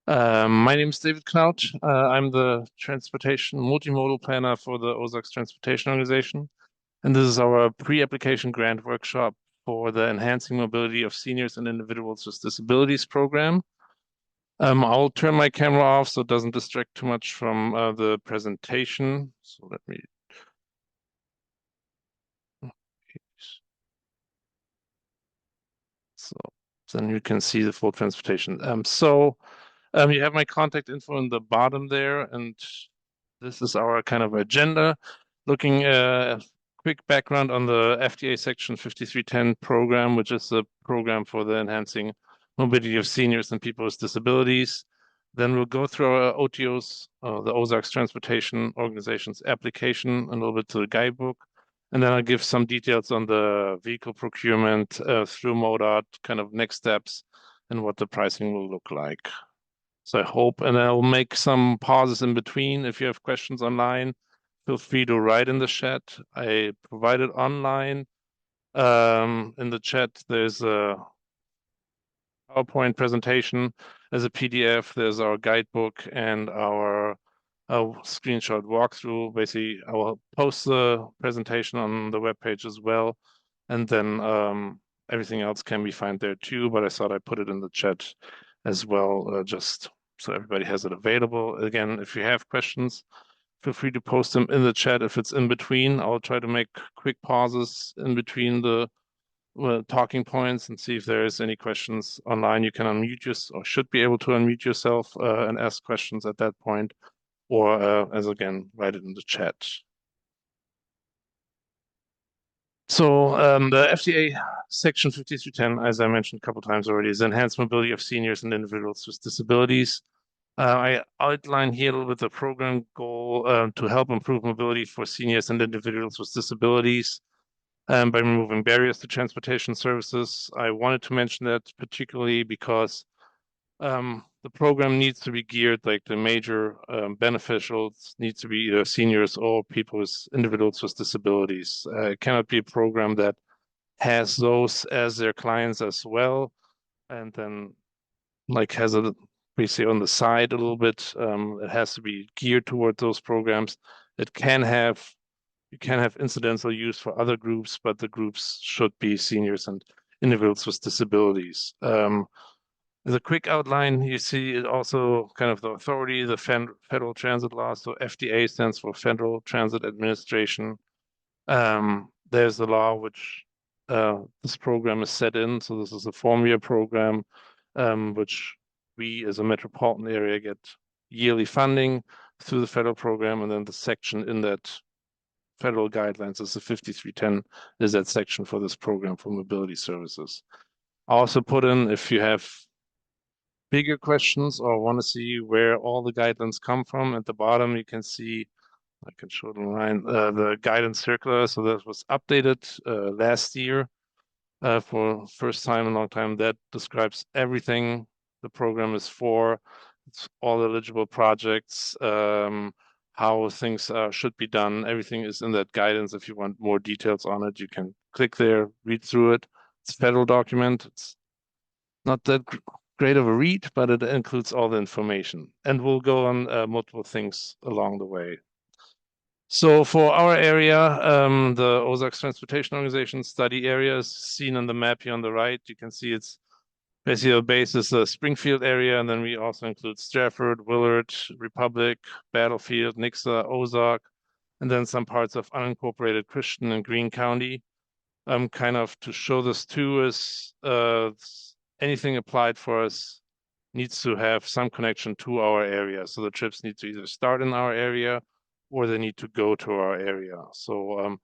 My name is David Knaut. I'm the transportation multimodal planner for the Ozarks Transportation Organization, and this is our pre-application grant workshop for the Enhancing Mobility of Seniors and Individuals with Disabilities program. I'll turn my camera off so it doesn't distract too much from the presentation. So let me. So then you can see the full transportation. You have my contact info in the bottom there, and this is our kind of agenda. Looking quick background on the FTA Section 5310 program, which is the program for the enhancing mobility of seniors and people with disabilities. Then we'll go through our OTOs, the Ozarks Transportation Organization's application, a little bit to the guidebook. And then I'll give some details on the vehicle procurement through MoDOT, kind of next steps, and what the pricing will look like. So I hope, and I'll make some pauses in between. If you have questions online, feel free to write in the chat. I provided online. In the chat, there's a PowerPoint presentation as a PDF. There's our guidebook and our screenshot walkthrough. Basically, I will post the presentation on the webpage as well. And then everything else can be found there too, but I thought I'd put it in the chat as well, just so everybody has it available. Again, if you have questions, feel free to post them in the chat. If it's in between, I'll try to make quick pauses in between the talking points and see if there is any questions online. You can unmute yourself, or should be able to unmute yourself and ask questions at that point, or as again, write it in the chat. So the FTA Section 5310, as I mentioned a couple times already, is enhanced mobility of seniors and individuals with disabilities. I outline here a little bit the program goal to help improve mobility for seniors and individuals with disabilities by removing barriers to transportation services. I wanted to mention that particularly because the program needs to be geared, like the major beneficials needs to be either seniors or people with individuals with disabilities. It cannot be a program that has those as their clients as well, and then like has a basically on the side a little bit. It has to be geared toward those programs. It can have You can have incidental use for other groups, but the groups should be seniors and individuals with disabilities. As a quick outline, you see it also kind of the authority, the federal transit law. So FDA stands for Federal Transit Administration. There's the law which this program is set in. So this is a 4-year program, which we as a metropolitan area get yearly funding through the federal program, and then the section in that federal guidelines is the 5310 is that section for this program for mobility services. I also put in, if you have bigger questions or want to see where all the guidelines come from, at the bottom you can see, I can show it online, the guidance circular. So that was updated last year for first time in a long time. That describes everything the program is for. It's all eligible projects, how things should be done. Everything is in that guidance. If you want more details on it, you can click there, read through it. It's a federal document. It's not that great of a read, but it includes all the information. And we'll go on multiple things along the way. So for our area, the Ozarks Transportation Organization study area is seen on the map here on the right. You can see it's basically the base is the Springfield area, and then we also include Stratford, Willard, Republic, Battlefield, Nixa, Ozark, and then some parts of unincorporated Christian and Greene County. Kind of to show this too is anything applied for us needs to have some connection to our area. So the trips need to either start in our area or they need to go to our area. So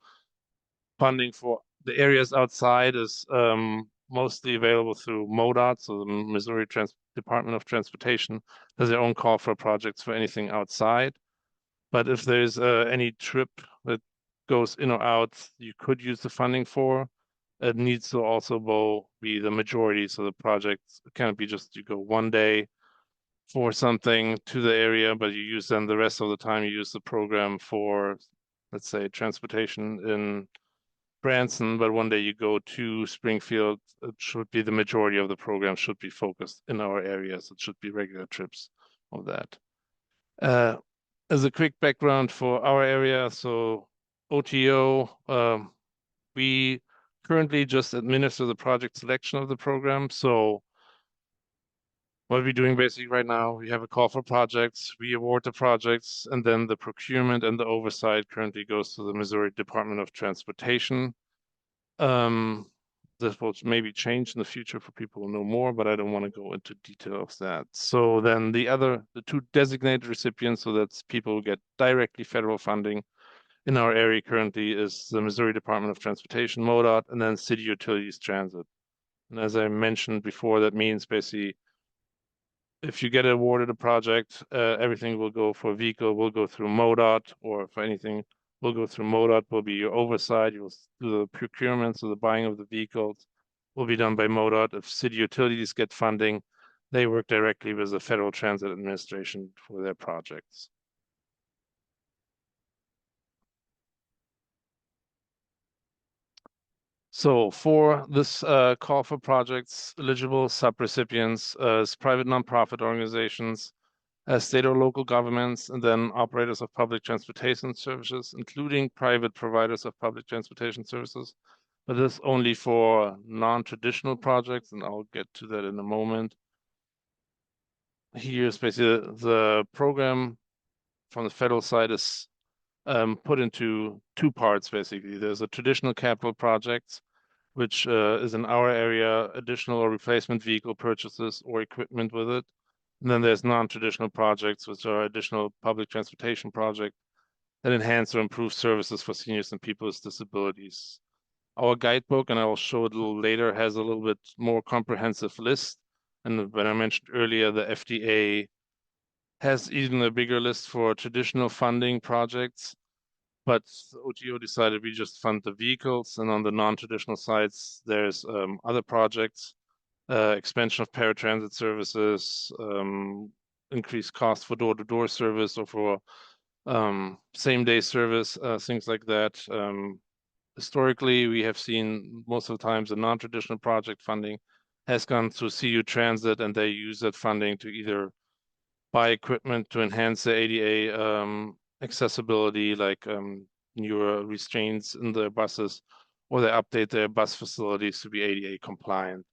funding for the areas outside is mostly available through MoDOT, so the Missouri Department of Transportation has their own call for projects for anything outside. But if there's any trip that goes in or out, you could use the funding for. It needs to also be the majority, so the project can't be just you go one day for something to the area, but you use them the rest of the time. You use the program for, let's say, transportation in Branson, but one day you go to Springfield, it should be the majority of the program should be focused in our areas. It should be regular trips of that. As a quick background for our area, so OTO, we currently just administer the project selection of the program. So what we're doing basically right now, we have a call for projects, we award the projects, and then the procurement and the oversight currently goes to the Missouri Department of Transportation. This will maybe change in the future for people who know more, but I don't want to go into detail of that. So then the two designated recipients, so that's people who get directly federal funding in our area currently, is the Missouri Department of Transportation, MoDOT, and then City Utilities Transit. And as I mentioned before, that means basically if you get awarded a project, everything will go for a vehicle, will go through MoDOT, or for anything, will go through MoDOT, will be your oversight. You'll do the procurement, so the buying of the vehicles will be done by MoDOT. If city utilities get funding, they work directly with the Federal Transit Administration for their projects. So for this call for projects, eligible subrecipients is private nonprofit organizations, state or local governments, and then operators of public transportation services, including private providers of public transportation services. But this is only for non-traditional projects, and I'll get to that in a moment. Here's basically the program from the federal side is put into two parts, basically. There's a traditional capital projects, which is in our area, additional or replacement vehicle purchases or equipment with it. And then there's non-traditional projects, which are additional public transportation projects that enhance or improve services for seniors and people with disabilities. Our guidebook, and I will show it a little later, has a little bit more comprehensive list. And when I mentioned earlier, the FDA has even a bigger list for traditional funding projects. But OTO decided we just fund the vehicles, and on the non-traditional sides, there's other projects, expansion of paratransit services, increased cost for door-to-door service or for same-day service, things like that. Historically, we have seen most of the times the non-traditional project funding has gone through CU Transit, and they use that funding to either buy equipment to enhance the ADA accessibility, like newer restraints in the buses, or they update their bus facilities to be ADA compliant.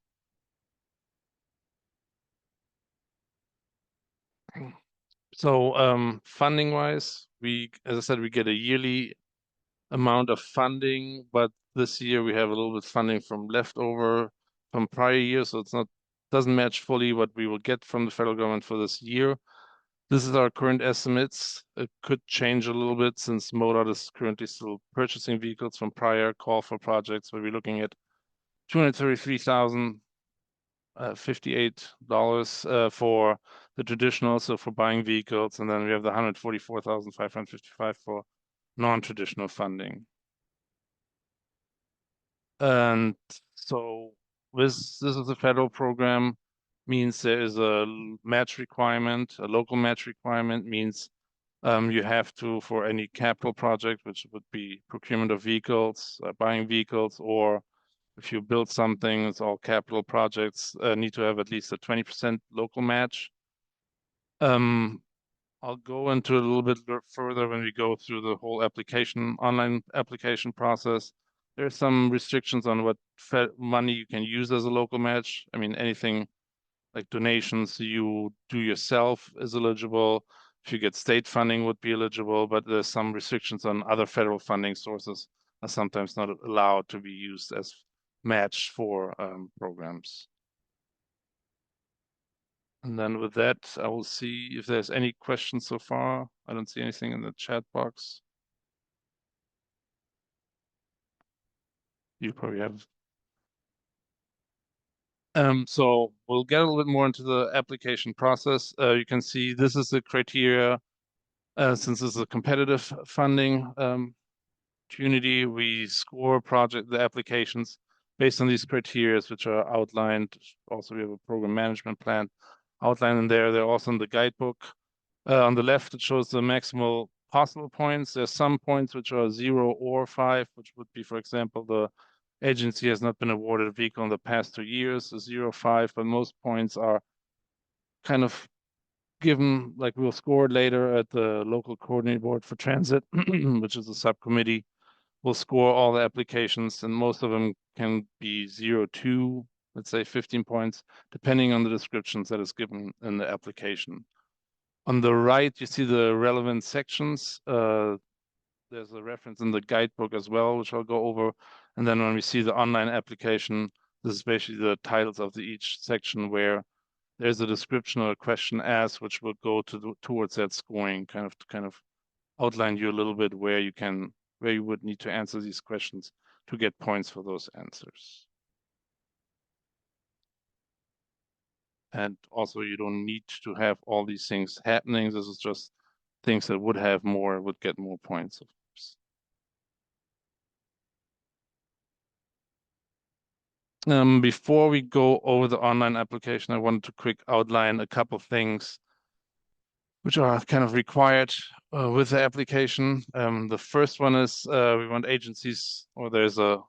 So funding wise, as I said, we get a yearly amount of funding, but this year we have a little bit funding from leftover from prior years, so doesn't match fully what we will get from the federal government for this year. This is our current estimates. It could change a little bit since MoDOT is currently still purchasing vehicles from prior call for projects, where we're looking at $233,058 for the traditional, so for buying vehicles, and then we have the $144,555 for non-traditional funding. And so this is a federal program, means there is a match requirement, a local match requirement, means you have to, for any capital project, which would be procurement of vehicles, buying vehicles, or if you build something, it's all capital projects, need to have at least a 20% local match. I'll go into it a little bit further when we go through the whole online application process. There's some restrictions on what money you can use as a local match. I mean, anything like donations you do yourself is eligible. If you get state funding would be eligible, but there's some restrictions on other federal funding sources are sometimes not allowed to be used as match for programs. And then with that, I will see if there's any questions so far. I don't see anything in the chat box. You probably have. So we'll get a little bit more into the application process. You can see this is the criteria. Since this is a competitive funding opportunity, we score the applications based on these criteria, which are outlined. Also, we have a program management plan outlined in there. They're also in the guidebook. On the left, it shows the maximal possible points. There's some points which are 0 or 5, which would be, for example, the agency has not been awarded a vehicle in the past 2 years, so 0, 5, but most points are kind of given, like we'll score later at the local coordinating board for transit, which is a subcommittee. We'll score all the applications, and most of them can be 0 to, let's say 15 points, depending on the descriptions that is given in the application. On the right, you see the relevant sections. There's a reference in the guidebook as well, which I'll go over. And then when we see the online application, this is basically the titles of each section where there's a description or a question asked, which will go towards that scoring, to kind of outline you a little bit where you would need to answer these questions to get points for those answers. And also, you don't need to have all these things happening. This is just things that would get more points, of course. Before we go over the online application, I wanted to quick outline a couple things which are kind of required with the application. The first one is we want agencies, or there's a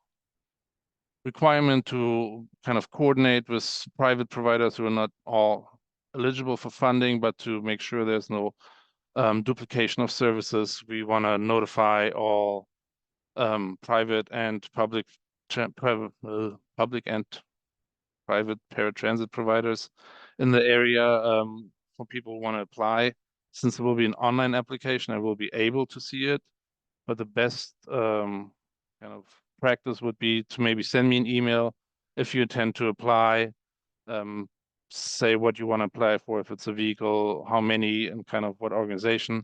requirement to kind of coordinate with private providers who are not all eligible for funding, but to make sure there's no duplication of services. We want to notify all private and public and private paratransit providers in the area for people who want to apply. Since it will be an online application, I will be able to see it, but the best kind of practice would be to maybe send me an email if you intend to apply, say what you want to apply for, if it's a vehicle, how many, and kind of what organization.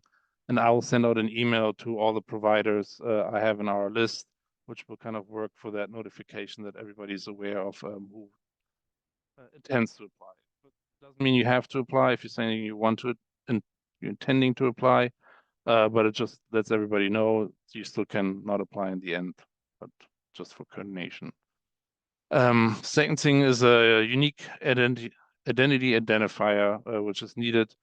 And I will send out an email to all the providers I have in our list, which will kind of work for that notification that everybody's aware of who intends to apply. But it doesn't mean you have to apply if you're saying you want to and you're intending to apply, but it just lets everybody know you still can not apply in the end, but just for coordination. Second thing is a unique identity identifier, which is needed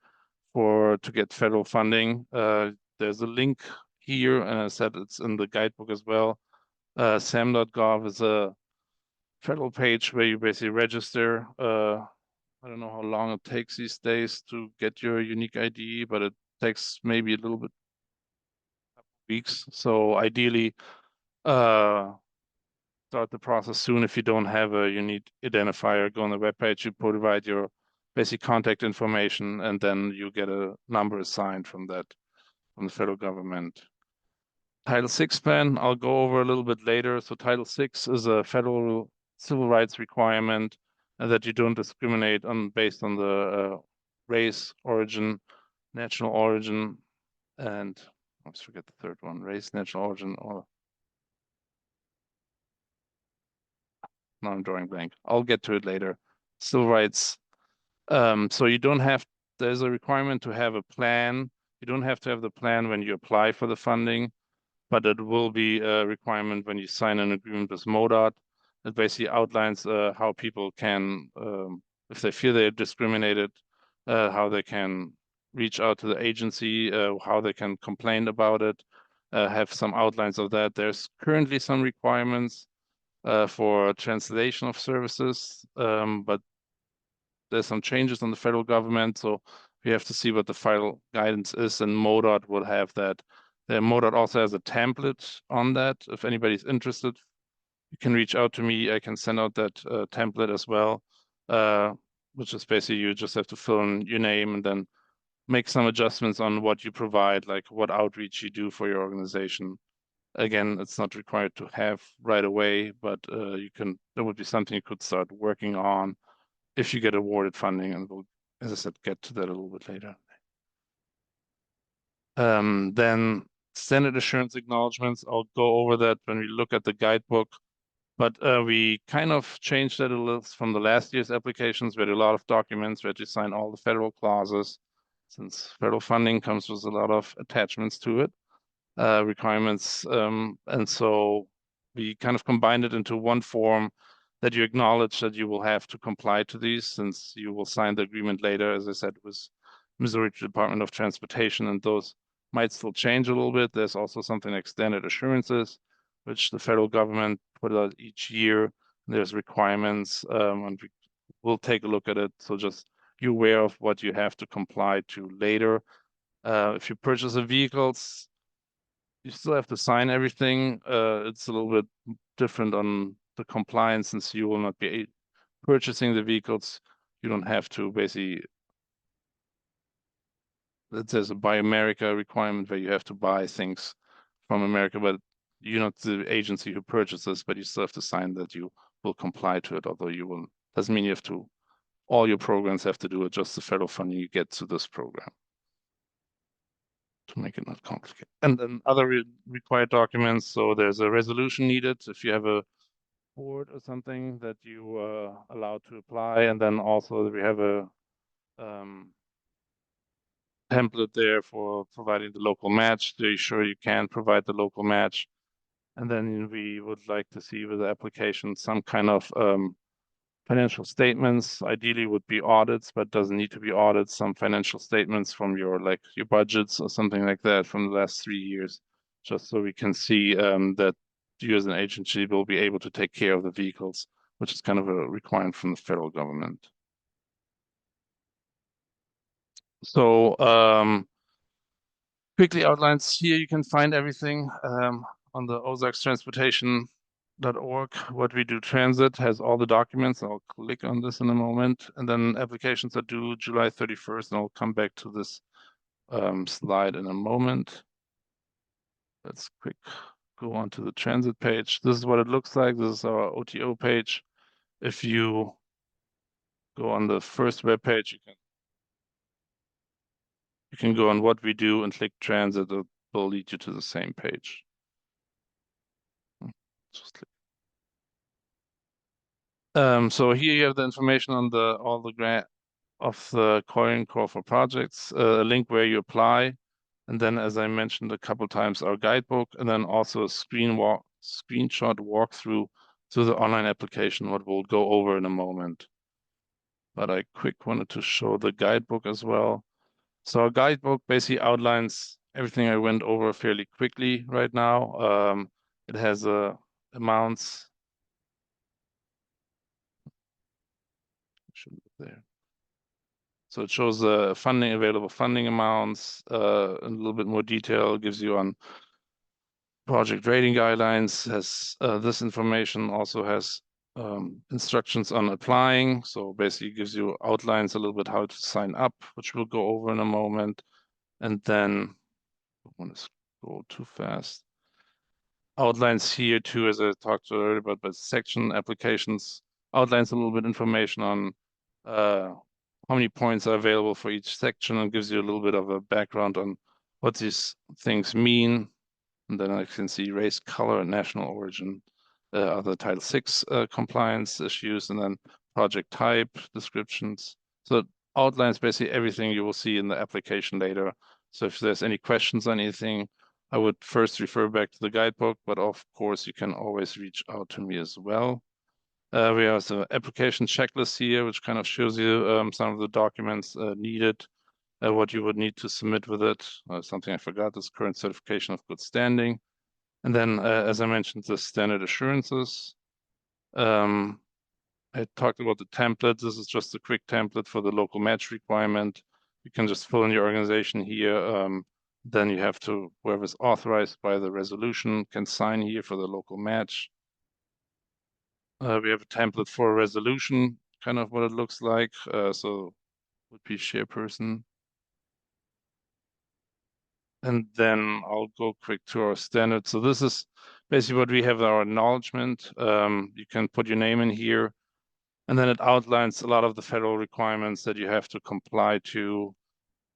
to get federal funding. There's a link here, and I said it's in the guidebook as well. SAM.gov is a federal page where you basically register. I don't know how long it takes these days to get your unique ID, but it takes maybe a little bit weeks. So ideally, start the process soon. If you don't have a unique identifier, go on the webpage, you provide your basic contact information, and then you get a number assigned from the federal government. Title VI plan, I'll go over a little bit later. So Title VI is a federal civil rights requirement that you don't discriminate based on the race, origin, national origin, and I always forget the third one, race, national origin, or no, I'm drawing blank. I'll get to it later. Civil rights. So there's a requirement to have a plan. You don't have to have the plan when you apply for the funding, but it will be a requirement when you sign an agreement with MoDOT. It basically outlines how people can, if they feel they're discriminated, how they can reach out to the agency, how they can complain about it, have some outlines of that. There's currently some requirements for translation of services, but there's some changes on the federal government, so we have to see what the final guidance is, and MoDOT will have that. MoDOT also has a template on that. If anybody's interested, you can reach out to me. I can send out that template as well, which is basically you just have to fill in your name and then make some adjustments on what you provide, like what outreach you do for your organization. Again, it's not required to have right away, but that would be something you could start working on if you get awarded funding, and we'll, as I said, get to that a little bit later. Then standard assurance acknowledgements, I'll go over that when we look at the guidebook, but we kind of changed that a little from the last year's applications. We had a lot of documents, we had to sign all the federal clauses, since federal funding comes with a lot of attachments to it, requirements, and so we kind of combined it into one form that you acknowledge that you will have to comply to these, since you will sign the agreement later, as I said, with Missouri Department of Transportation, and those might still change a little bit. There's also something like standard assurances, which the federal government put out each year. There's requirements, and we'll take a look at it. So just be aware of what you have to comply to later. If you purchase a vehicles, you still have to sign everything. It's a little bit different on the compliance since you will not be purchasing the vehicles. You don't have to basically, there's a Buy America requirement where you have to buy things from America, but you're not the agency who purchases, but you still have to sign that you will comply to it, although you will, doesn't mean you have to, all your programs have to do it, just the federal funding you get to this program, to make it not complicated. And then other required documents, so there's a resolution needed if you have a board or something that you allowed to apply, and then also we have a template there for providing the local match. To be sure you can provide the local match. And then we would like to see with the application some kind of financial statements. Ideally would be audits, but doesn't need to be audits. Some financial statements from your your budgets or something like that from the last 3 years, just so we can see that you as an agency will be able to take care of the vehicles, which is kind of a requirement from the federal government. So quickly outlines here, you can find everything on the Ozarks Transportation.org. What we do transit has all the documents. I'll click on this in a moment. And then applications are due July 31st, and I'll come back to this slide in a moment. Let's quick go on to the transit page. This is what it looks like. This is our OTO page. If you go on the first web page, you can go on what we do and click transit. It will lead you to the same page. Just click. So here you have the information on all the grant of the Coin Core for projects, a link where you apply, and then as I mentioned a couple times, our guidebook, and then also a screenshot walkthrough to the online application, what we'll go over in a moment. But I quick wanted to show the guidebook as well. So our guidebook basically outlines everything I went over fairly quickly right now. It has amounts. Should look there. So it shows the available funding amounts in a little bit more detail, gives you on project rating guidelines, has this information, also has instructions on applying. So basically gives you outlines a little bit how to sign up, which we'll go over in a moment. And then, I don't want to scroll too fast. Outlines here too, as I talked earlier about, but section applications outlines a little bit information on how many points are available for each section, and gives you a little bit of a background on what these things mean. And then I can see race, color, and national origin are the Title VI compliance issues, and then project type descriptions. So it outlines basically everything you will see in the application later. So if there's any questions on anything, I would first refer back to the guidebook, but of course you can always reach out to me as well. We have the application checklist here, which kind of shows you some of the documents needed, what you would need to submit with it. Something I forgot is current certification of good standing. And then, as I mentioned, the standard assurances. I talked about the template. This is just a quick template for the local match requirement. You can just fill in your organization here. Then you have to, whoever's authorized by the resolution can sign here for the local match. We have a template for a resolution, kind of what it looks like. So would be chairperson. And then I'll go quick to our standard. So this is basically what we have our acknowledgement. You can put your name in here, and then it outlines a lot of the federal requirements that you have to comply to.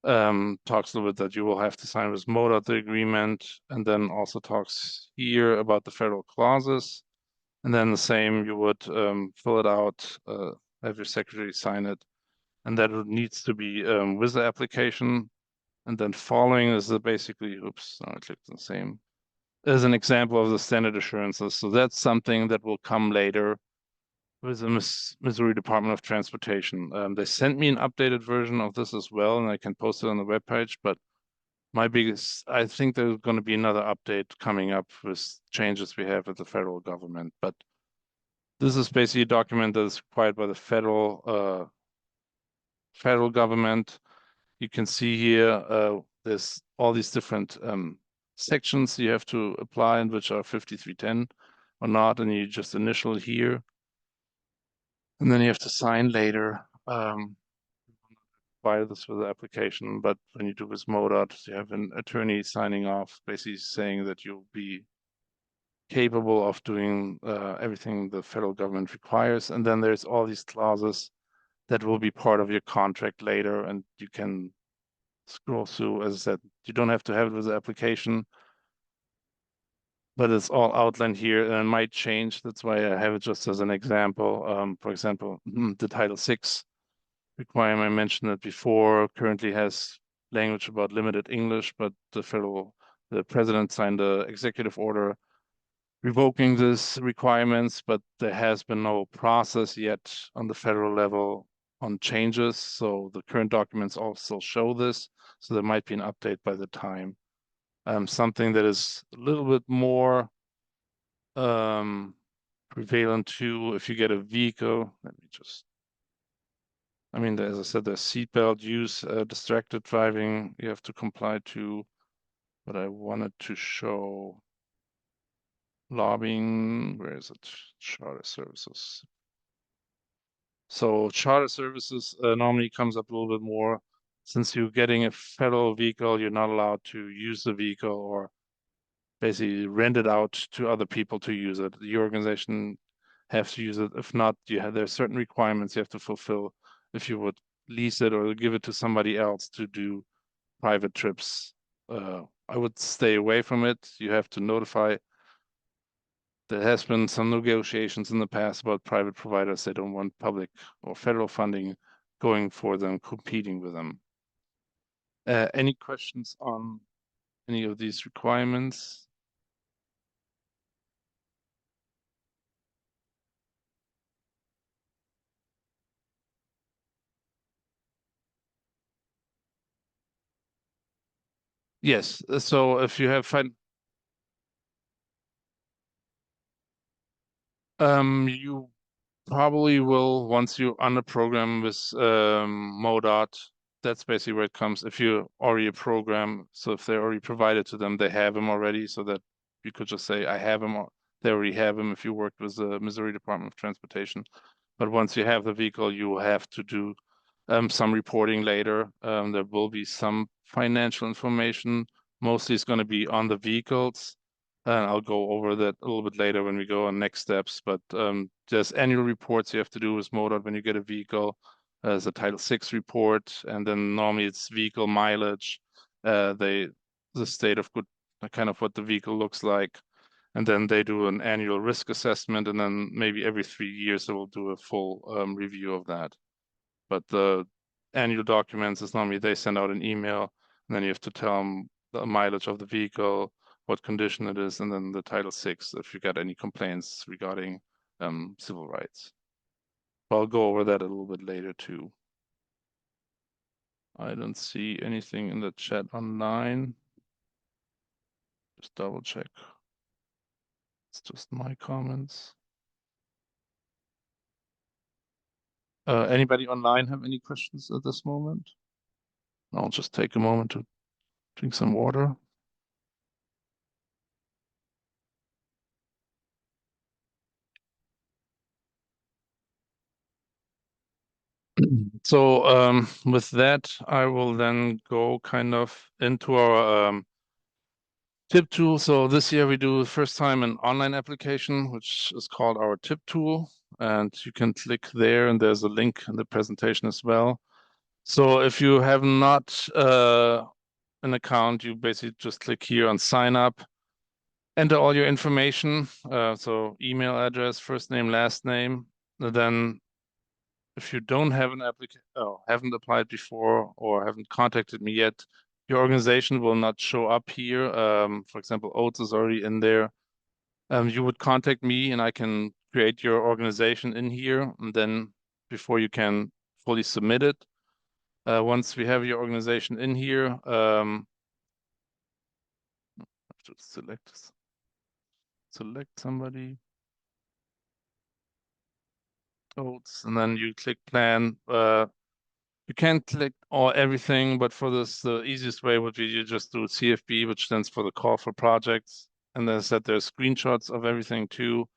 Talks a little bit that you will have to sign with MODA the agreement, and then also talks here about the federal clauses. And then the same, you would fill it out, have your secretary sign it, and that needs to be with the application. And then following is basically, oops, no, I clicked the same, is an example of the standard assurances. So that's something that will come later with the Missouri Department of Transportation. They sent me an updated version of this as well, and I can post it on the webpage, but I think there's going to be another update coming up with changes we have at the federal government, but this is basically a document that is required by the federal government. You can see here, there's all these different sections you have to apply and which are 5310 or not, and you just initial here, and then you have to sign later. File this for the application, but when you do with MoDOT, you have an attorney signing off, basically saying that you'll be capable of doing everything the federal government requires. And then there's all these clauses that will be part of your contract later, and you can scroll through. As I said, you don't have to have it with the application, but it's all outlined here and it might change. That's why I have it just as an example. For example, the Title VI requirement, I mentioned it before, currently has language about limited English, but the president signed the executive order revoking these requirements, but there has been no process yet on the federal level on changes. So the current documents also show this. So there might be an update by the time. Something that is a little bit more prevalent too, if you get a vehicle, I mean, as I said, there's seatbelt use, distracted driving, you have to comply to, but I wanted to show lobbying, where is it? Charter services. So charter services normally comes up a little bit more. Since you're getting a federal vehicle, you're not allowed to use the vehicle or basically rent it out to other people to use it. The organization has to use it. If not, there are certain requirements you have to fulfill if you would lease it or give it to somebody else to do private trips. I would stay away from it. You have to notify. There has been some negotiations in the past about private providers. They don't want public or federal funding going for them, competing with them. Any questions on any of these requirements? Yes. So if you have you probably will, once you're on the program with MoDOT, that's basically where it comes. If you already a program, so if they're already provided to them, they have them already, so that you could just say, I have them, or they already have them if you worked with the Missouri Department of Transportation. But once you have the vehicle, you will have to do some reporting later. There will be some financial information. Mostly it's going to be on the vehicles. And I'll go over that a little bit later when we go on next steps. But there's annual reports you have to do with MoDOT when you get a vehicle. There's a Title VI report, and then normally it's vehicle mileage. The state of good, kind of what the vehicle looks like. And then they do an annual risk assessment, and then maybe every 3 years they will do a full review of that. But the annual documents is normally they send out an email, and then you have to tell them the mileage of the vehicle, what condition it is, and then the Title VI if you got any complaints regarding civil rights. I'll go over that a little bit later too. I don't see anything in the chat online. Just double check. It's just my comments. Anybody online have any questions at this moment? I'll just take a moment to drink some water. So with that, I will then go kind of into our tip tool. So this year we do the first time an online application, which is called our tip tool. And you can click there, and there's a link in the presentation as well. So if you have not an account, you basically just click here on sign up, enter all your information. So email address, first name, last name. And then if you don't have an application, haven't applied before or haven't contacted me yet, your organization will not show up here. For example, Oates is already in there. You would contact me and I can create your organization in here. And then before you can fully submit it, once we have your organization in here, to select somebody. And then you click plan. You can click everything, but for this, the easiest way would be you just do CFB, which stands for the call for projects. And then set there's screenshots of everything too.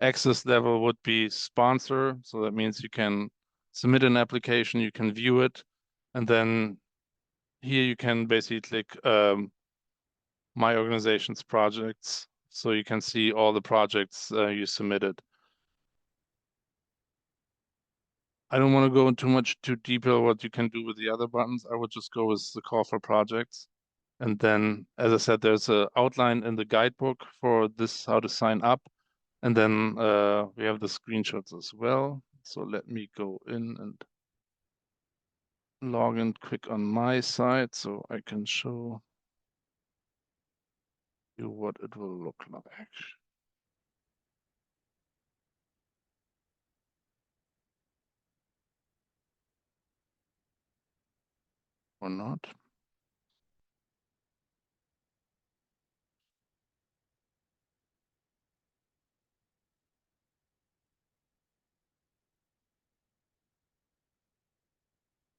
Access level would be sponsor. So that means you can submit an application, you can view it. And then here you can basically click my organization's projects. So you can see all the projects you submitted. I don't want to go into too detail what you can do with the other buttons. I would just go with the call for projects. And then, as I said, there's an outline in the guidebook for this, how to sign up. And then we have the screenshots as well. So let me go in and log in quick on my side so I can show you what it will look like. Or not.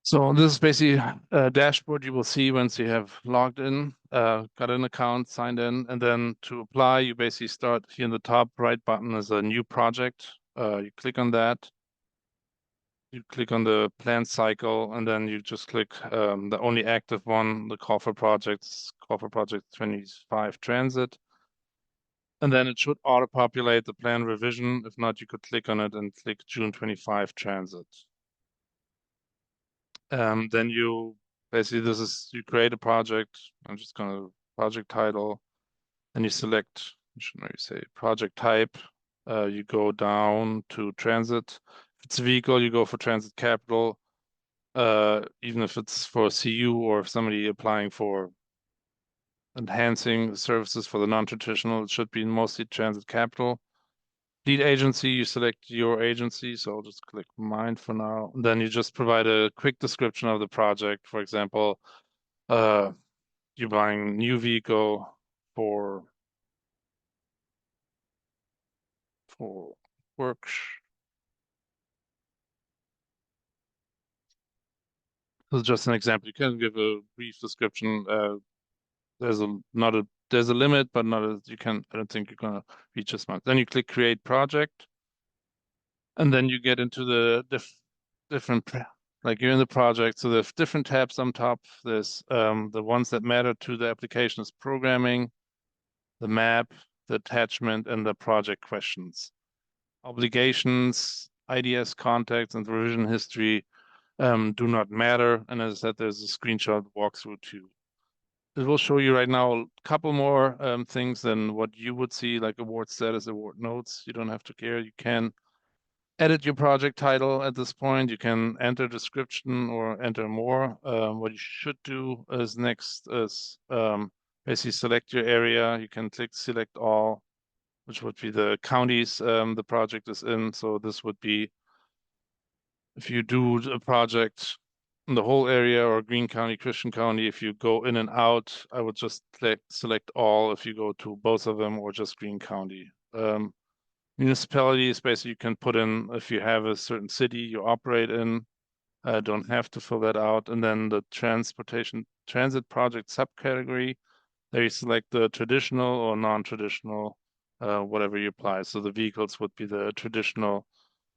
So this is basically a dashboard you will see once you have logged in, got an account, signed in, and then to apply, you basically start here in the top right button is a new project. You click on that. You click on the plan cycle, and then you just click the only active one, the call for projects, call for project 25 transit. And then it should auto-populate the plan revision. If not, you could click on it and click June 25 transit. Then you basically you create a project. I'm just gonna project title, and you select, should maybe say project type. You go down to transit. If it's a vehicle, you go for transit capital. Even if it's for CU or if somebody applying for enhancing services for the non-traditional, it should be mostly transit capital. Lead agency, you select your agency, so I'll just click mine for now. And then you just provide a quick description of the project. For example, you're buying new vehicle for work. This is just an example. You can give a brief description. There's a limit, but not as you can. I don't think you're gonna reach as much. Then you click create project, and then you get into the different like you're in the project. So there's different tabs on top. There's the ones that matter to the application is programming, the map, the attachment, and the project questions. Obligations, IDS contacts, and revision history do not matter. And as I said, there's a screenshot walkthrough too. It will show you right now a couple more things than what you would see, like award status, award notes. You don't have to care. You can edit your project title at this point. You can enter description or enter more. What you should do is next is basically select your area. You can click select all, which would be the counties the project is in. So this would be if you do a project in the whole area or Greene County, Christian County, if you go in and out, I would just click select all if you go to both of them or just Greene County. Municipalities, basically you can put in if you have a certain city you operate in, don't have to fill that out. And then the transit project subcategory, there you select the traditional or non-traditional, whatever you apply. So the vehicles would be the traditional,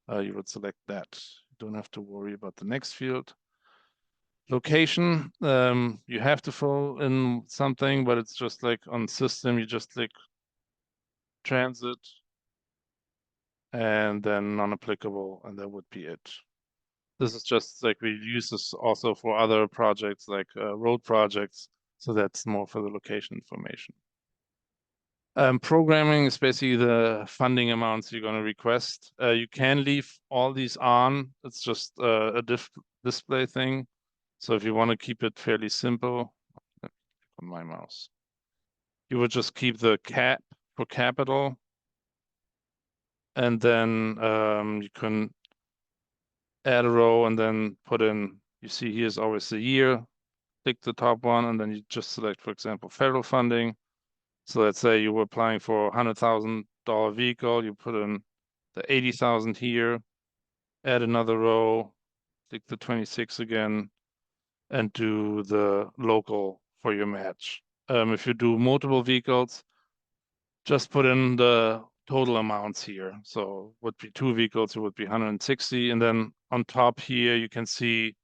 you would select that. You don't have to worry about the next field. Location, you have to fill in something, but it's just like on system, you just click transit and then non-applicable, and that would be it. This is just like we use this also for other projects like road projects, so that's more for the location information. Programming is basically the funding amounts you're going to request. You can leave all these on. It's just a display thing. So if you want to keep it fairly simple, let me click on my mouse. You would just keep the cap for capital, and then you can add a row and then put in, you see here's always the year, click the top one, and then you just select, for example, federal funding, So let's say you were applying for a $100,000 vehicle, you put in the 80,000 here, add another row, click the 26 again, and do the local for your match. If you do multiple vehicles, just put in the total amounts here. So would be 2 vehicles, it would be 160. And then on top here, you can see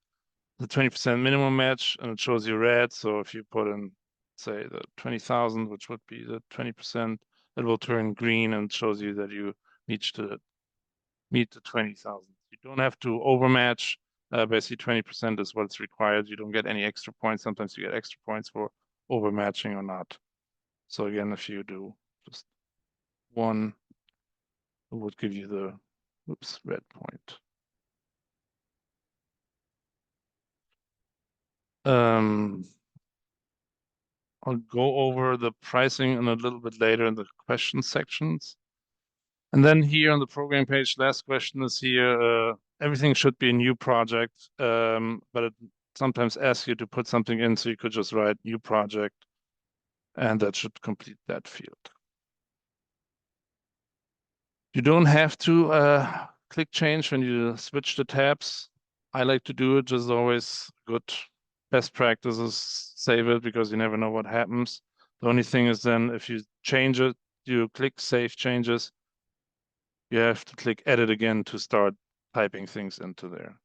the 20% minimum match, and it shows you red. So if you put in, say, the 20,000, which would be the 20%, it will turn green and shows you that you meet the 20,000. You don't have to overmatch. Basically, 20% is what's required. You don't get any extra points. Sometimes you get extra points for overmatching or not. So again, if you do just one, it would give you the, red point. I'll go over the pricing in a little bit later in the question sections. And then here on the program page, last question is here. Everything should be a new project, but it sometimes asks you to put something in, so you could just write new project, and that should complete that field. You don't have to click change when you switch the tabs. I like to do it, just always good best practices, save it because you never know what happens. The only thing is then if you change it, you click save changes, you have to click edit again to start typing things into there.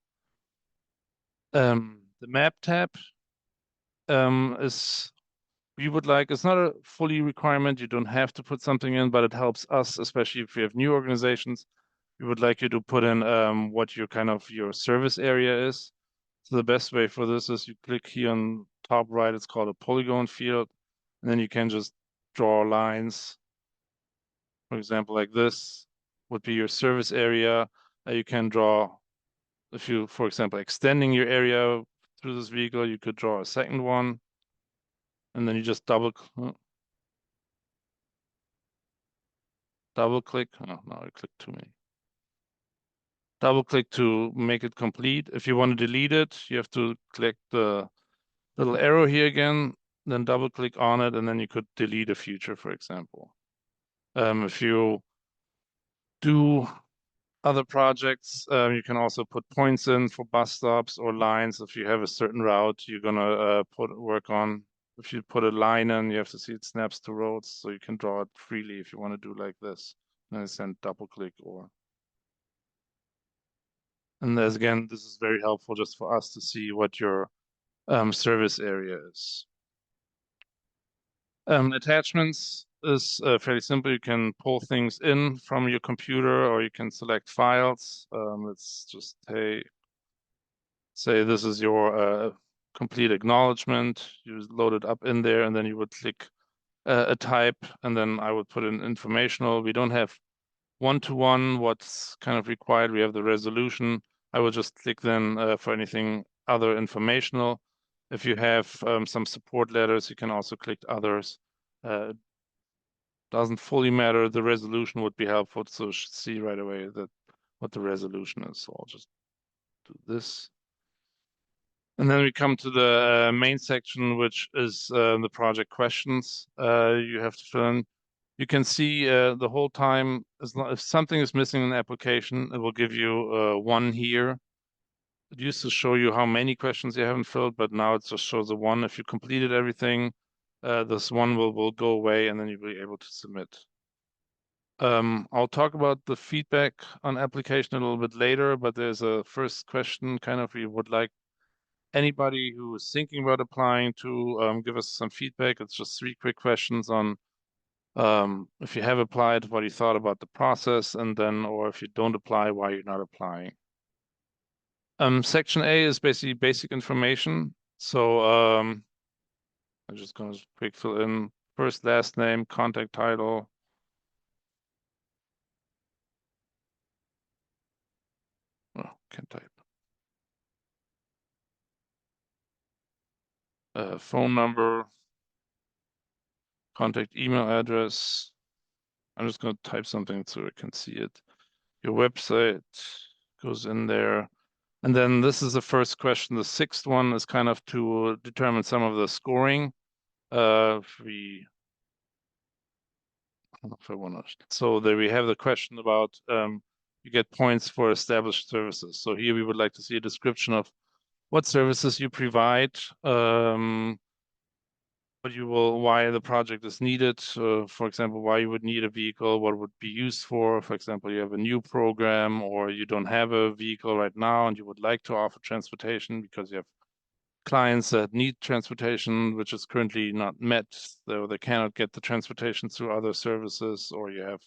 The map tab is we would like, it's not a fully requirement. You don't have to put something in, but it helps us, especially if we have new organizations. We would like you to put in what your kind of your service area is. So the best way for this is you click here on top right, it's called a polygon field, and then you can just draw lines. For example, like this would be your service area. You can draw, if you, for example, extending your area through this vehicle, you could draw a second one, and then you just double click. Oh, no, I clicked too many. Double click to make it complete. If you want to delete it, you have to click the little arrow here again, then double click on it, and then you could delete a feature, for example. If you do other projects, you can also put points in for bus stops or lines. If you have a certain route you're gonna work on, if you put a line in, you have to see it snaps to roads, so you can draw it freely if you want to do like this. And then double click or. And as again, this is very helpful just for us to see what your service area is. Attachments is fairly simple. You can pull things in from your computer or you can select files. Let's just say this is your complete acknowledgement. You load it up in there and then you would click a type and then I would put in informational. We don't have one-to-one what's kind of required. We have the resolution. I will just click then for anything other informational. If you have some support letters, you can also click others. Doesn't fully matter. The resolution would be helpful, so you should see right away that what the resolution is. So I'll just do this. And then we come to the main section, which is the project questions you have to fill in. You can see the whole time, if something is missing in the application, it will give you one here. It used to show you how many questions you haven't filled, but now it just shows the one. If you completed everything, this one will go away and then you'll be able to submit. I'll talk about the feedback on application a little bit later, but there's a first question kind of we would like anybody who is thinking about applying to give us some feedback. It's just 3 quick questions on if you have applied, what you thought about the process, and then, or if you don't apply, why you're not applying. Section A is basically basic information. So I'm just going to quick fill in first, last name, contact title. Oh, can't type. Phone number, contact email address. I'm just going to type something so I can see it. Your website goes in there. And then this is the first question. The 6th one is kind of to determine some of the scoring. We So there we have the question about you get points for established services. So here we would like to see a description of what services you provide, why the project is needed. For example, why you would need a vehicle, what it would be used for. For example, you have a new program or you don't have a vehicle right now and you would like to offer transportation because you have clients that need transportation, which is currently not met, so they cannot get the transportation through other services, or you have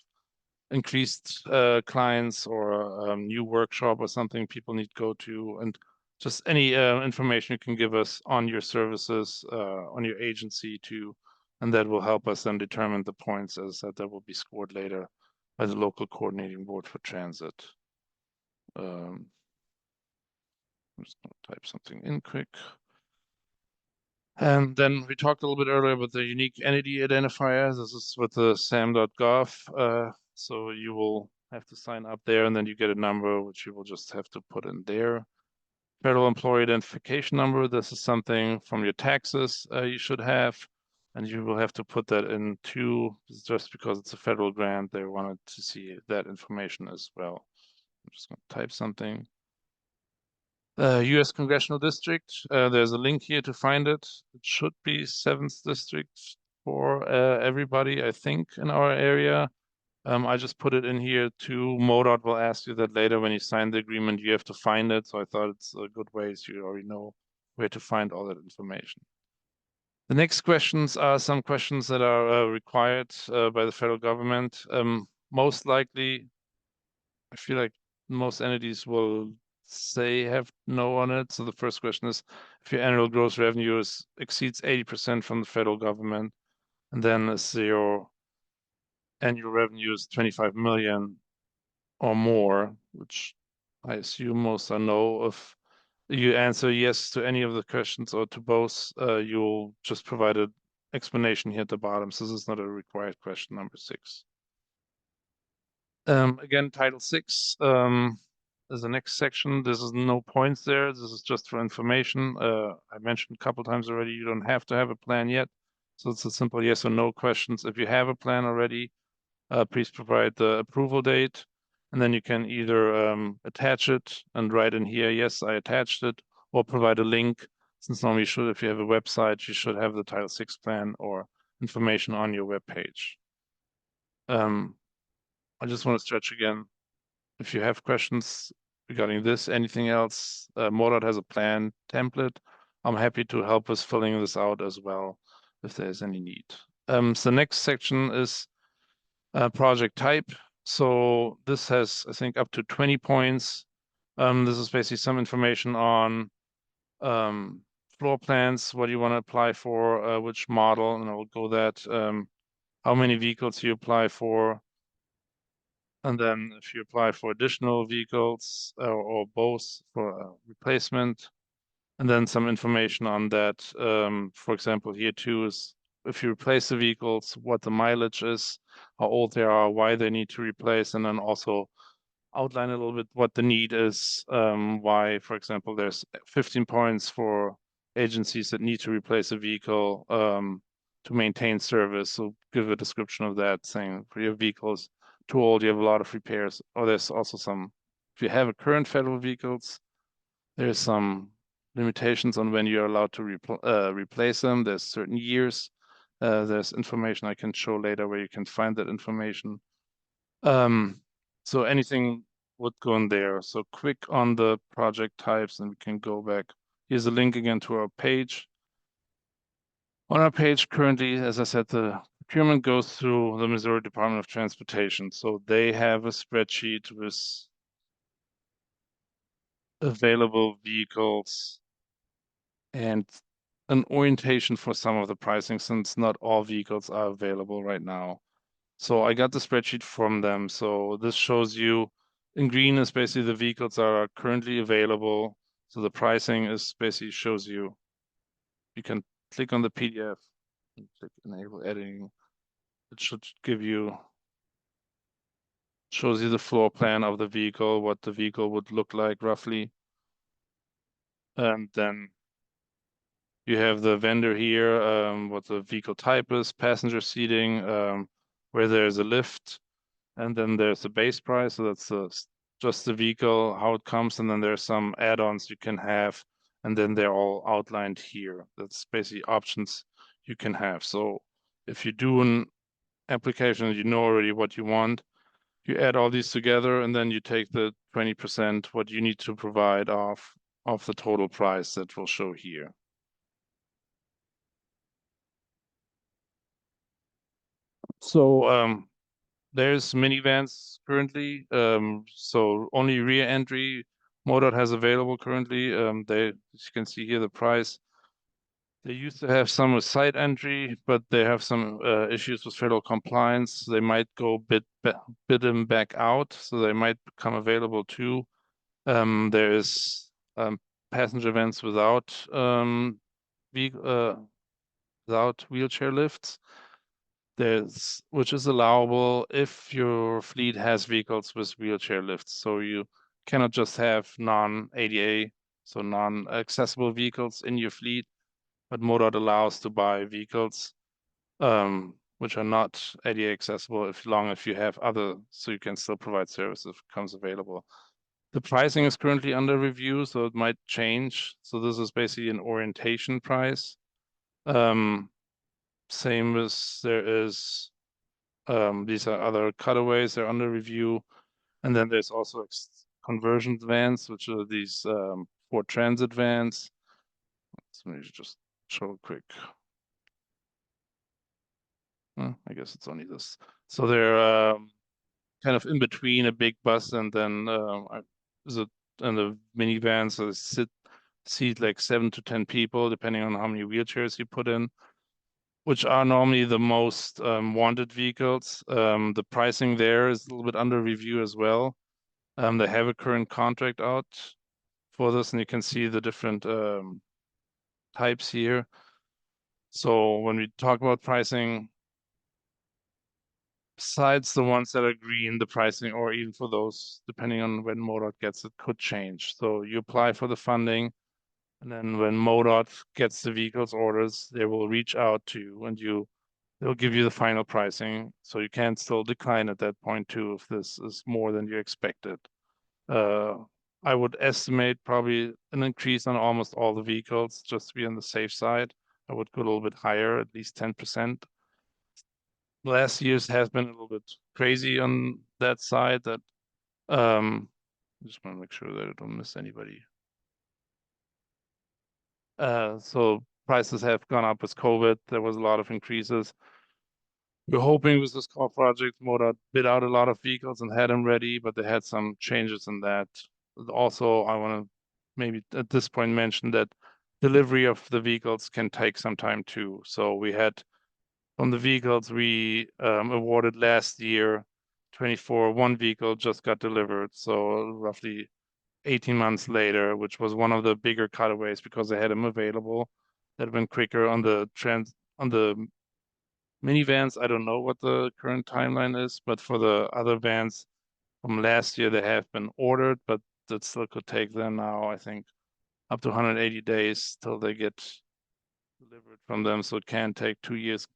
increased clients or a new workshop or something people need to go to, and just any information you can give us on your services, on your agency too, and that will help us then determine the points as that will be scored later by the local coordinating board for transit. I'm just going to type something in quick. And then we talked a little bit earlier about the unique entity identifier. This is with the sam.gov. So you will have to sign up there and then you get a number, which you will just have to put in there. Federal employee identification number. This is something from your taxes you should have. And you will have to put that in too, just because it's a federal grant. They wanted to see that information as well. I'm just going to type something. U.S. Congressional District. There's a link here to find it. It should be 7th District for everybody, I think, in our area. I just put it in here too. MoDOT will ask you that later when you sign the agreement, you have to find it. So I thought it's a good way so you already know where to find all that information. The next questions are some questions that are required by the federal government. Most likely, I feel like most entities will say have no on it. So the first question is if your annual gross revenue exceeds 80% from the federal government, and then your annual revenue is 25 million or more, which I assume most are no. If you answer yes to any of the questions or to both, you'll just provide an explanation here at the bottom. So this is not a required question, number 6. Again, Title 6 is the next section. This is no points there. This is just for information. I mentioned a couple times already, you don't have to have a plan yet. So it's a simple yes or no questions. If you have a plan already, please provide the approval date. And then you can either attach it and write in here, yes, I attached it, or provide a link. Since normally you should, if you have a website, you should have the Title 6 plan or information on your web page. I just want to stretch again. If you have questions regarding this, anything else, MoDOT has a plan template. I'm happy to help us filling this out as well if there's any need. So next section is project type. So this has, I think, up to 20 points. This is basically some information on floor plans, what you want to apply for, which model, and I will go that, how many vehicles you apply for, and then if you apply for additional vehicles or both for replacement, and then some information on that. For example, here too is if you replace the vehicles, what the mileage is, how old they are, why they need to replace, and then also outline a little bit what the need is, why, for example, there's 15 points for agencies that need to replace a vehicle to maintain service. So give a description of that, saying for your vehicles too old, you have a lot of repairs. Or there's also some, if you have a current federal vehicles, there's some limitations on when you're allowed to replace them. There's certain years. There's information I can show later where you can find that information. So anything would go in there. So quick on the project types and we can go back. Here's a link again to our page. On our page currently, as I said, the procurement goes through the Missouri Department of Transportation. So they have a spreadsheet with available vehicles and an orientation for some of the pricing since not all vehicles are available right now. So I got the spreadsheet from them. So this shows you in green is basically the vehicles that are currently available. So the pricing is basically shows you, you can click on the PDF and click enable editing. It should give you, shows you the floor plan of the vehicle, what the vehicle would look like roughly. And then you have the vendor here, what the vehicle type is, passenger seating, where there's a lift, and then there's the base price. So that's just the vehicle, how it comes, and then there's some add-ons you can have, and then they're all outlined here. That's basically options you can have. So if you do an application, you know already what you want. You add all these together, and then you take the 20% what you need to provide of the total price that will show here. So there's minivans currently. So only rear entry Modot has available currently. As you can see here, the price. They used to have some with side entry, but they have some issues with federal compliance. They might go bid them back out, so they might become available too. There is passenger vans ve without wheelchair lifts. Which is allowable if your fleet has vehicles with wheelchair lifts. So you cannot just have non-ADA, so non-accessible vehicles in your fleet, but MoDOT allows to buy vehicles which are not ADA accessible if you have other, so you can still provide service if it becomes available. The pricing is currently under review, so it might change. So this is basically an orientation price. Same as there is, these are other cutaways, they're under review. And then there's also conversion vans, which are these Ford Transit vans. So let me just show a quick. I guess it's only this. So they're kind of in between a big bus and then the minivan. So they seat like 7 to 10 people, depending on how many wheelchairs you put in, which are normally the most wanted vehicles. The pricing there is a little bit under review as well. They have a current contract out for this, and you can see the different types here. So when we talk about pricing, besides the ones that are green, the pricing, or even for those, depending on when MoDOT gets it, could change. So you apply for the funding, and then when MoDOT gets the vehicles orders, they will reach out to you, and they'll give you the final pricing. So you can still decline at that point too if this is more than you expected. Uh, I would estimate probably an increase on almost all the vehicles just to be on the safe side. I would go a little bit higher, at least 10%. Last year's has been a little bit crazy on that side. That I just want to make sure that I don't miss anybody. So prices have gone up with COVID. There was a lot of increases. We're hoping with this core project, MoDOT bid out a lot of vehicles and had them ready, but they had some changes in that. Also, I want to maybe at this point mention that delivery of the vehicles can take some time too. So we had from the vehicles we awarded last year, 24, one vehicle just got delivered. So roughly 18 months later, which was one of the bigger cutaways because they had them available. That went quicker on the minivans. I don't know what the current timeline is, but for the other vans from last year, they have been ordered, but that still could take them now, I think, up to 180 days till they get delivered from them. So it can take 2 years.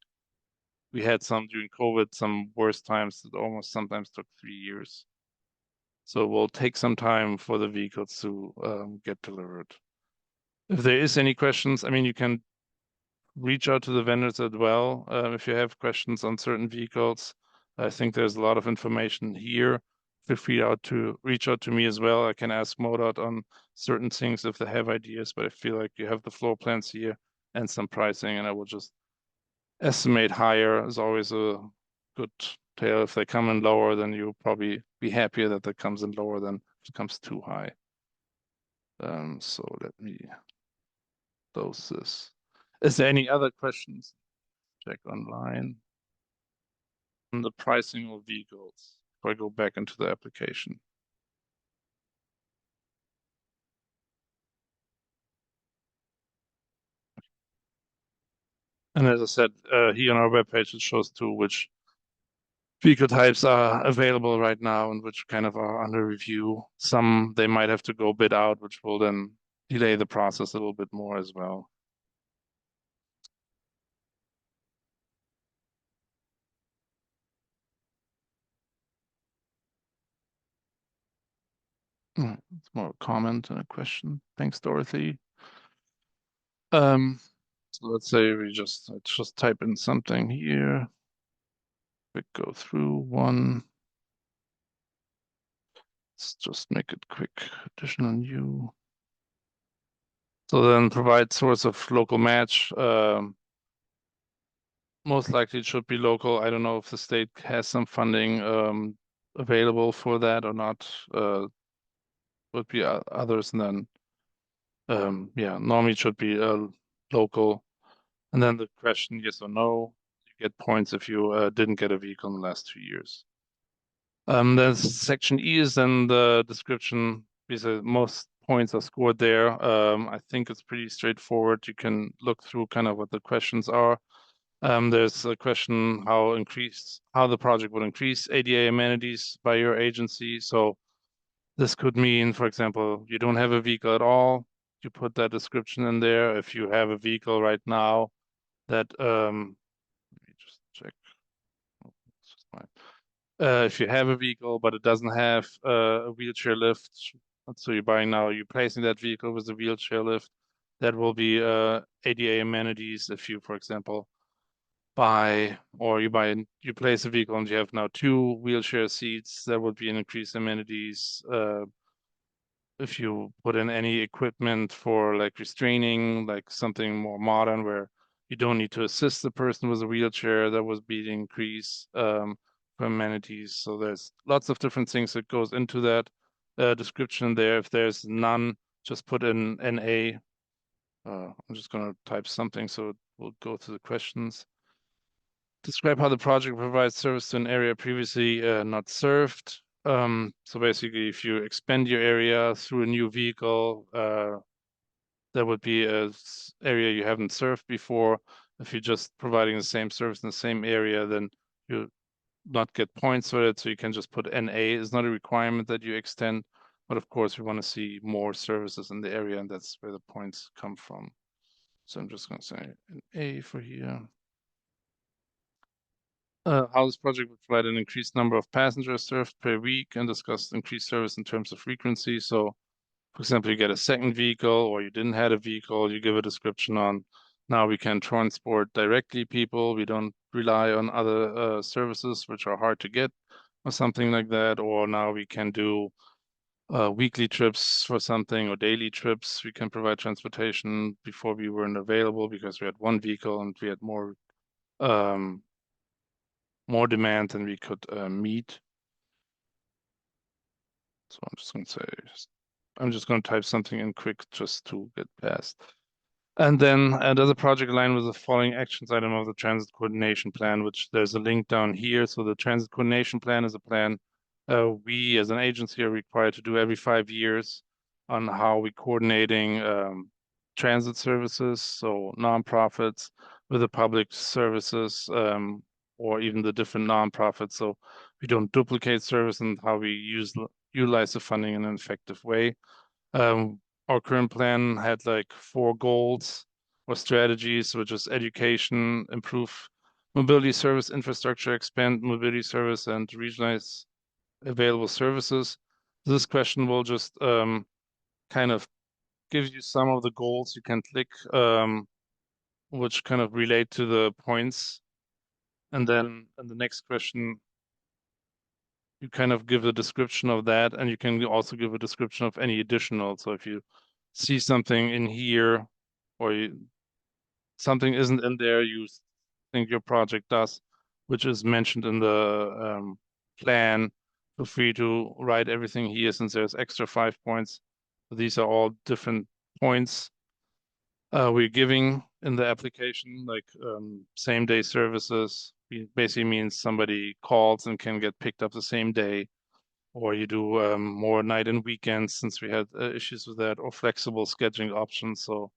We had some during COVID, some worse times that almost sometimes took 3 years. So it will take some time for the vehicles to get delivered. If there is any questions, I mean, you can reach out to the vendors as well if you have questions on certain vehicles. I think there's a lot of information here. Feel free to reach out to me as well. I can ask MoDOT on certain things if they have ideas, but I feel like you have the floor plans here and some pricing, and I will just estimate higher is always a good tale. If they come in lower, then you'll probably be happier that that comes in lower than if it comes too high. So let me close this. Is there any other questions? Check online. On the pricing of vehicles, if I go back into the application. And as I said, here on our webpage, it shows too which vehicle types are available right now and which kind of are under review. Some they might have to go bid out, which will then delay the process a little bit more as well. It's more a comment than a question. Thanks, Dorothy. So let's say I just type in something here. Quick go through one. Let's just make it quick. Additional new. So then provide source of local match. Most likely it should be local. I don't know if the state has some funding available for that or not. Would be others, and then yeah, normally it should be local. And then the question, yes or no, you get points if you didn't get a vehicle in the last 2 years. There's section E is then the description, because most points are scored there. I think it's pretty straightforward. You can look through kind of what the questions are. There's a question how the project would increase ADA amenities by your agency. So this could mean, for example, you don't have a vehicle at all. You put that description in there. If you have a vehicle right now, that let me just check. Oh, it's just fine. If you have a vehicle but it doesn't have a wheelchair lift, so you're buying now, you're placing that vehicle with a wheelchair lift, that will be ADA amenities. If you, for example, you place a vehicle and you have now 2 wheelchair seats, that would be an increased amenities. If you put in any equipment for like restraining, like something more modern where you don't need to assist the person with a wheelchair, that would be the increase for amenities. So there's lots of different things that goes into that description there. If there's none, just put in NA. I'm just going to type something so we'll go to the questions. Describe how the project provides service to an area previously not served. So basically, if you expand your area through a new vehicle, that would be an area you haven't served before. If you're just providing the same service in the same area, then you not get points for it. So you can just put NA. It's not a requirement that you extend, but of course, we want to see more services in the area, and that's where the points come from. So I'm just going to say an A for here. How this project would provide an increased number of passengers served per week and discuss increased service in terms of frequency. So, for example, you get a second vehicle or you didn't have a vehicle, you give a description on now we can transport directly people. We don't rely on other services which are hard to get or something like that. Or now we can do weekly trips for something or daily trips. We can provide transportation. Before we weren't available because we had one vehicle and we had um, more demand than we could meet. So I'm just going to type something in quick just to get past. And then does a project align with the following actions item of the transit coordination plan, which there's a link down here. So the transit coordination plan is a plan we as an agency are required to do every 5 years on how we're coordinating transit services, so nonprofits with the public services, or even the different nonprofits. So we don't duplicate service and how we utilize the funding in an effective way. Our current plan had like 4 goals or strategies, which is education, improve mobility service infrastructure, expand mobility service, and regionalize available services. This question will just kind of give you some of the goals you can click, which kind of relate to the points. And then in the next question, you kind of give a description of that, and you can also give a description of any additional. So if you see something in here or something isn't in there, you think your project does, which is mentioned in the plan, feel free to write everything here since there's extra 5 points. These are all different points we're giving in the application, like same day services. It basically means somebody calls and can get picked up the same day, or you do more night and weekends since we had issues with that, or flexible scheduling options so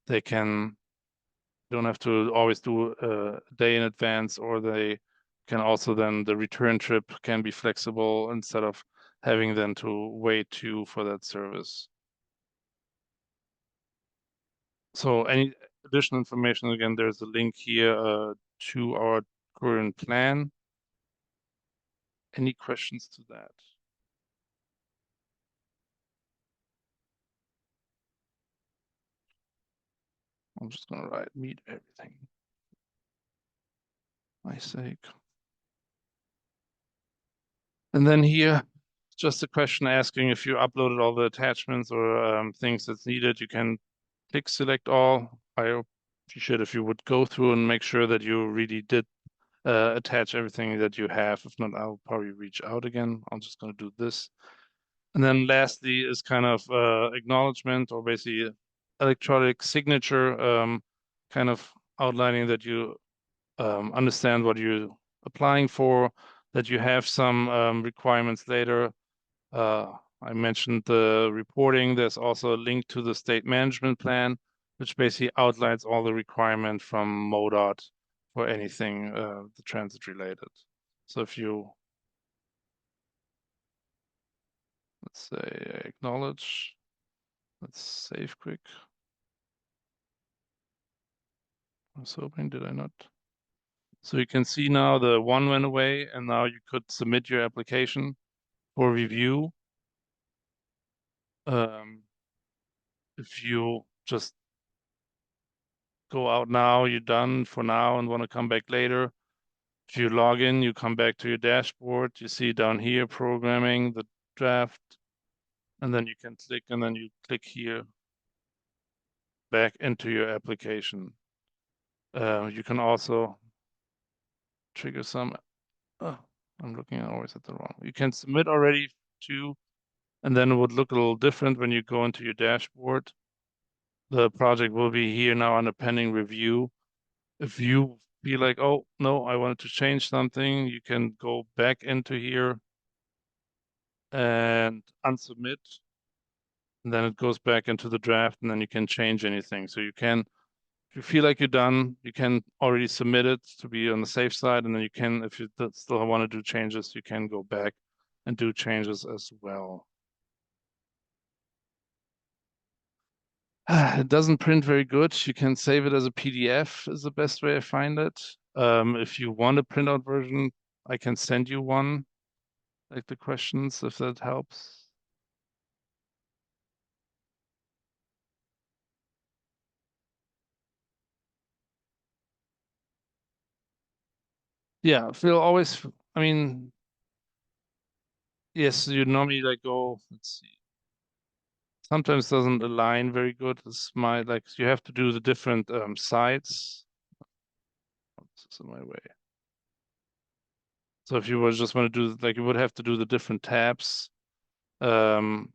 they don't have to always do a day in advance, or they can also then the return trip can be flexible instead of having then to wait for that service. So any additional information, again, there's a link here to our current plan. Any questions to that? I'm just gonna write meet everything. My sake. And then here, just a question asking if you uploaded all the attachments or things that's needed. You can click select all. I appreciate if you would go through and make sure that you really did attach everything that you have. If not, I'll probably reach out again. I'm just going to do this. And then lastly is kind of acknowledgement or basically electronic signature, kind of outlining that you understand what you're applying for, that you have some requirements later. I mentioned the reporting. There's also a link to the state management plan, which basically outlines all the requirements from MoDOT for anything the transit related. So if you, let's say, acknowledge, let's save quick. I was hoping, did I not? So you can see now the one went away, and now you could submit your application for review. If you just go out now, you're done for now and want to come back later. If you log in, you come back to your dashboard, you see down here programming, the draft, and then you can click and then you click here back into your application. You can also trigger some, I'm looking always at the wrong. You can submit already to, and then it would look a little different when you go into your dashboard. The project will be here now under pending review. If you feel like, oh, no, I wanted to change something, you can go back into here and unsubmit. And then it goes back into the draft, and then you can change anything. So you can, if you feel like you're done, you can already submit it to be on the safe side. And then you can, if you still want to do changes, you can go back and do changes as well. It doesn't print very good. You can save it as a PDF is the best way I find it. If you want a printout version, I can send you one, like the questions, if that helps. Yeah, feel always, I mean, yes, you normally like go, let's see, sometimes doesn't align very good. It's my, like, you have to do the different sides. This is in my way. So if you would just want to do, like, you would have to do the different tabs. Um,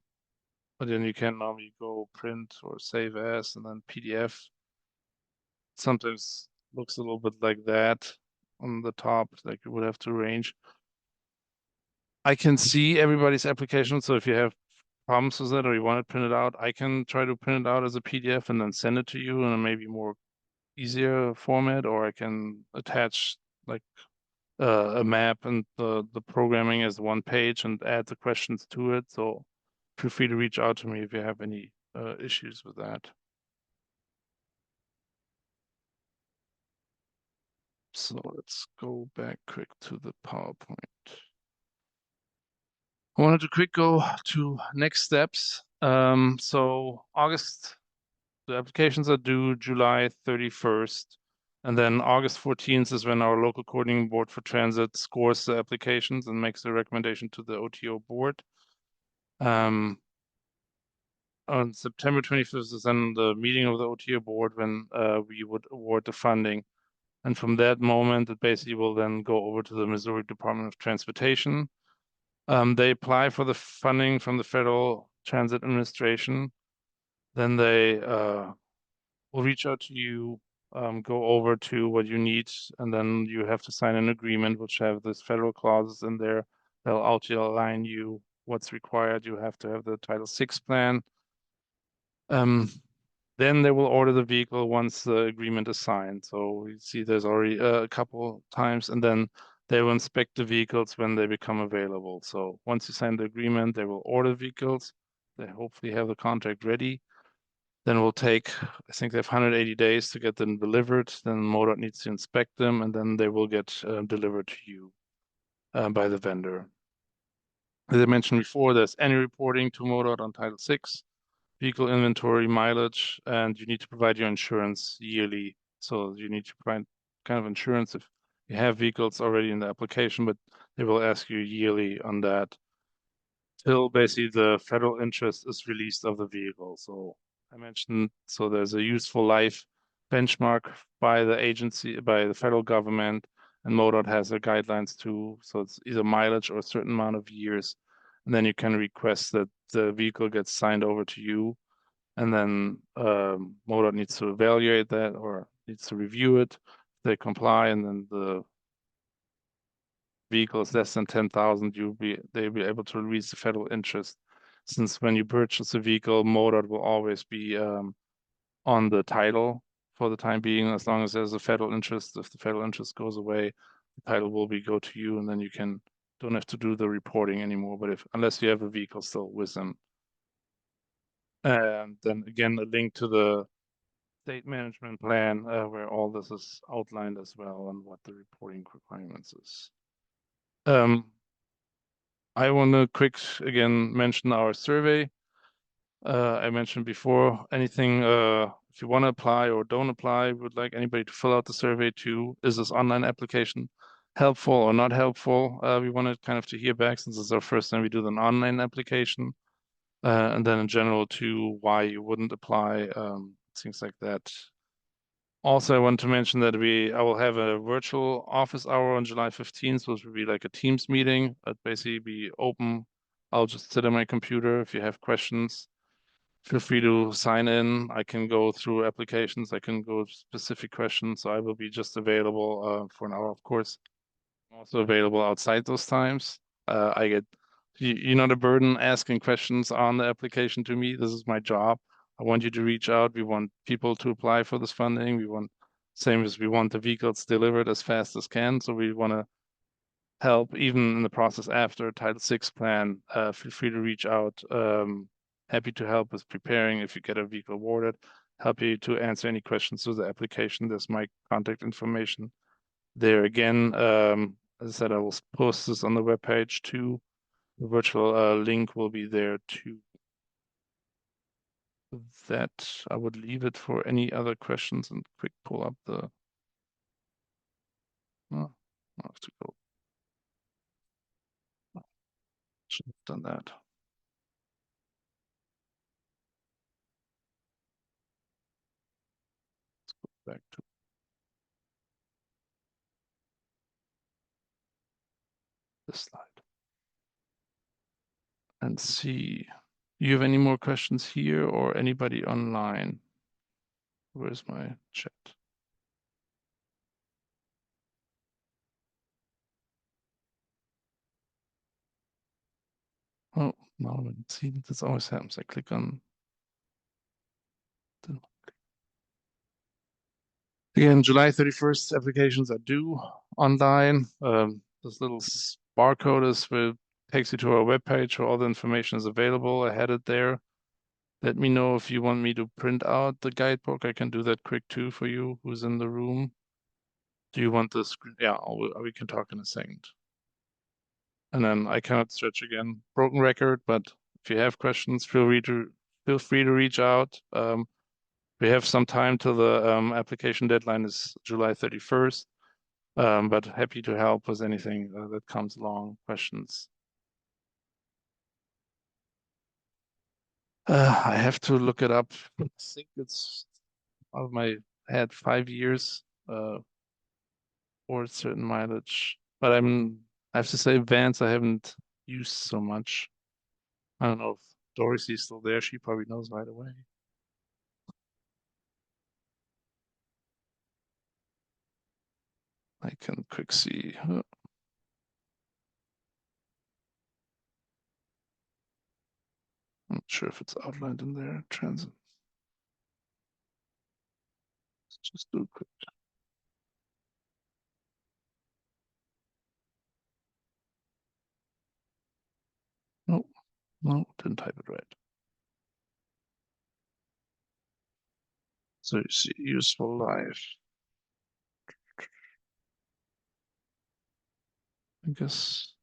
but then you can normally go print or save as and then PDF. Sometimes looks a little bit like that on the top, like you would have to arrange. I can see everybody's application, so if you have problems with it or you want it printed out, I can try to print it out as a PDF and then send it to you in a maybe more easier format, or I can attach like a map and the programming as one page and add the questions to it. So feel free to reach out to me if you have any issues with that. So let's go back quick to the PowerPoint. I wanted to quick go to next steps. So August, the applications are due July 31st. And then August 14th is when our local coordinating board for transit scores the applications and makes a recommendation to the OTO board. On September 25th is then the meeting of the OTO board when we would award the funding. And from that moment, it basically will then go over to the Missouri Department of Transportation. They apply for the funding from the Federal Transit Administration. Then they will reach out to you, go over to what you need, and then you have to sign an agreement which have this federal clauses in there. They'll outline you what's required. You have to have the Title VI plan. Then they will order the vehicle once the agreement is signed. So you see there's already a couple times, and then they will inspect the vehicles when they become available. So once you sign the agreement, they will order vehicles. They hopefully have the contract ready. Then we'll take, I think they have 180 days to get them delivered. Then MoDOT needs to inspect them, and then they will get delivered to you by the vendor. As I mentioned before, there's any reporting to MoDOT on Title VI. vehicle inventory, mileage, and you need to provide your insurance yearly. So you need to provide kind of insurance if you have vehicles already in the application, but they will ask you yearly on that till basically the federal interest is released of the vehicle. So I mentioned, so there's a useful life benchmark by the agency, by the federal government, and MoDOT has their guidelines too. So it's either mileage or a certain amount of years. And then you can request that the vehicle gets signed over to you. And then MoDOT needs to evaluate that or needs to review it. They comply, and then the vehicles less than 10,000, they'll be able to release the federal interest. Since when you purchase a vehicle, MoDOT will always be on the title for the time being, as long as there's a federal interest. If the federal interest goes away, the title will go to you, and then you don't have to do the reporting anymore. But unless you have a vehicle still with them, and then again a link to the state management plan where all this is outlined as well and what the reporting requirements is. I want to again mention our survey. I mentioned before, anything, if you want to apply or don't apply, would like anybody to fill out the survey too. Is this online application helpful or not helpful? We wanted kind of to hear back since it's our first time we do an online application. And then in general too, why you wouldn't apply, things like that. Also, I want to mention that I will have a virtual office hour on July 15th, which will be like a Teams meeting. But basically be open. I'll just sit on my computer. If you have questions, feel free to sign in. I can go through applications. I can go specific questions. So I will be just available for an hour, of course. I'm also available outside those times. I get, you're not a burden asking questions on the application to me. This is my job. I want you to reach out. We want people to apply for this funding. Same as we want the vehicles delivered as fast as can. So we want to help even in the process after Title VI plan. Feel free to reach out. Happy to help with preparing if you get a vehicle awarded. Happy to answer any questions through the application. There's my contact information there again. As I said, I will post this on the webpage too. The virtual link will be there too. That I would leave it for any other questions and quick pull up the. Oh, I have to go. Should have done that. Let's go back to this slide and see. You have any more questions here or anybody online? Where's my chat? Oh, now see, this always happens. I click on the again, July 31st, applications are due online. This little barcode takes you to our webpage where all the information is available. I had it there. Let me know if you want me to print out the guidebook. I can do that quick too for you who's in the room. Do you want the screen? Yeah, we can talk in a second. And then I cannot search again. Broken record, but if you have questions, feel free to reach out. We have some time till the application deadline is July 31st. But happy to help with anything that comes along, questions. I have to look it up. I think it's out of my head 5 years or certain mileage. But I have to say Vans I haven't used so much. I don't know if Dorothy's still there. She probably knows right away. I can quick see. I'm not sure if it's outlined in there. Transit. Let's just do a quick. No, no, didn't type it right. So you see useful life. I guess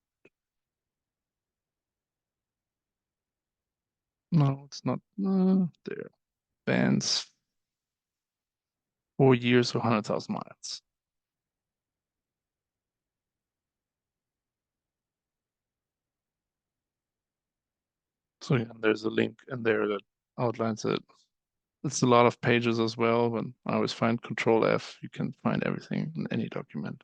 No, it's not. There. Bans 4 years or 100,000 miles. So yeah, there's a link in there that outlines it. It's a lot of pages as well, but I always find Control F. You can find everything in any document.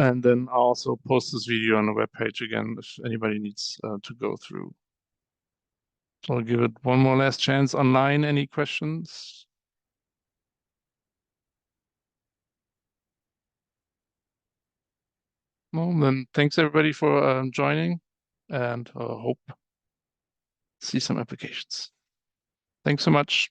And then I'll also post this video on the webpage again if anybody needs to go through. So I'll give it one more last chance online. Any questions? No, then thanks everybody for joining and hope see some applications. Thanks so much.